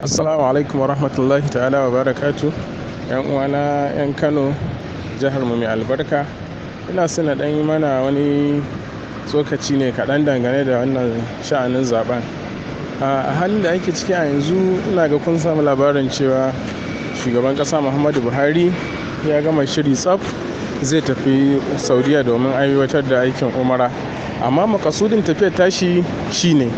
Assalamu alaikum wa rahmatullahi ta'ala wa barakatu. Yan uwana yan Kano, jihar mu mai albarka. Ina so na dan yi mana wani tsokaci ne kaɗan dangane da wannan sha'anin zaben. A halin da ake ciki a yanzu, ina ga kun samu labarin cewa shugaban ƙasa Muhammadu Buhari ya gama shiri tsaf zai tafi Saudiya domin aiwatar da aikin umara. Amma makasudin tafiyar tashi shine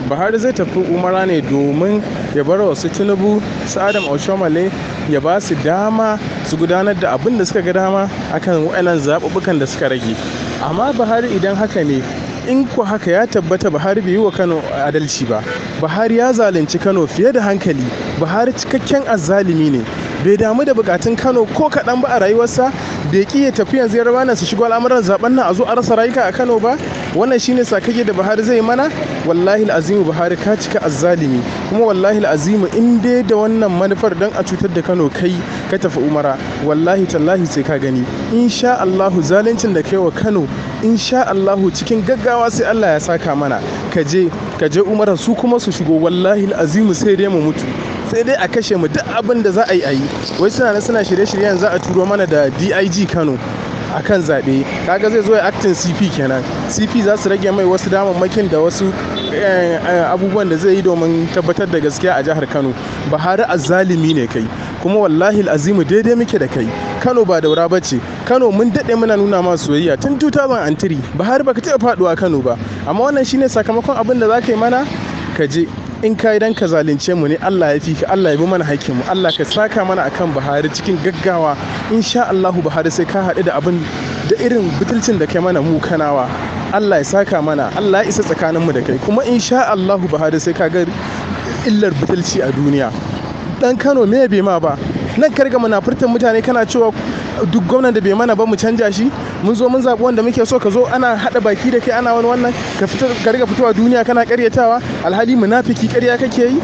Buhari zai tafi umara ne domin ya bar wasu Tinubu, su Adam Oshomale ya ba su dama su gudanar da abin da suka ga dama akan waɗannan zaɓuɓɓukan da suka rage. Amma Buhari idan haka ne, in ko haka ya tabbata, Buhari bai yi wa Kano adalci ba. Buhari ya zalunci Kano fiye da hankali. Buhari cikakken azzalumi ne. Bai damu da bukatun Kano ko kaɗan ba a rayuwarsa. Bai ƙi ya tafi yanzu Yarbawa su shigo al'amuran zaben nan a zo a rasa rayuka a Kano ba. Wannan shine sakayya da Buhari zai mana. Wallahi azimu Buhari ka cika azzalumi, kuma wallahi azimu in dai da wannan manufar don a cutar da Kano kai ka tafi umara, wallahi tallahi sai ka gani. Insha Allahu zaluncin da kai wa Kano, insha Allahu cikin gaggawa sai Allah ya saka mana. Ka je umara su kuma su shigo, wallahi azimu sai dai mu mutu, sai dai a kashe mu, duk abin da za a yi. Wai suna shirye-shiryen za a turo mana da DIG Kano akan zaɓe. Kaga zai zo ya actin CP kenan. CP za su rage mai wasu damammakin da wasu abubuwan da zai yi domin tabbatar da gaskiya a jihar Kano. Buhari azzalimi ne kai, kuma wallahi azimu daidai muke da kai. Kano ba daura bace. Kano mun daɗe muna nuna ma soyayya tun 2003. Buhari baka taɓa faɗuwa Kano ba, amma wannan shine sakamakon abin da za ka yi mana. Ka je in ka idan ka zalunce mu ne, Allah ya fi ka, Allah ya bi mana hakkin mu, Allah ka saka mana akan Buhari cikin gaggawa. Insha Allahu Buhari sai ka haɗu da abin da irin butulcin da kai mana mu Kanawa. Allah ya saka mana, Allah ya isa tsakanin mu da kai, kuma insha Allahu Buhari sai ka ga illar butulci a duniya. Dan Kano me bai ma ba? Nan karga munafurtan mutane kana cewa duk gwamnan da bai mana ba mu canja shi. Mun zo mun zaɓi wanda muke so, ka zo ana haɗa baki da kai ana wani wannan ka riga fitowa duniya kana ƙaryatawa, alhali munafiki ƙarya kake yi.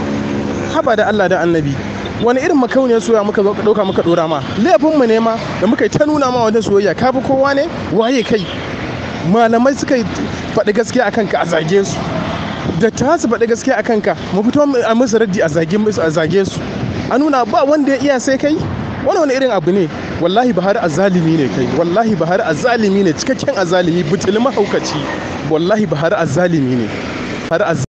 Haba da Allah da Annabi, wani irin makauniyar soyayya muka zo ɗauka muka ɗora ma? Laifin mu ne ma da muka yi ta nuna ma wajen soyayya. Ka bi kowa ne? Waye kai? Malamai suka faɗi gaskiya akan ka a zage su, da ta su faɗi gaskiya akan ka mu fito a musu raddi a zage su, a nuna ba wanda ya iya sai kai. Wani irin abu ne? Wallahi Buhari azzalimi ne kai, wallahi Buhari azzalimi ne, cikakken azzalimi, butuli mahaukaci. Wallahi Buhari azzalimi ne.